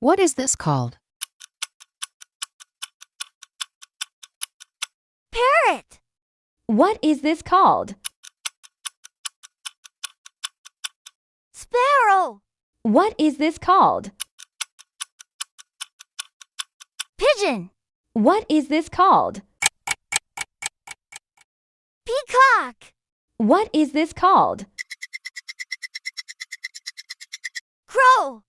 What is this called? Parrot. What is this called? Sparrow. What is this called? Pigeon. What is this called? Peacock. What is this called? Crow.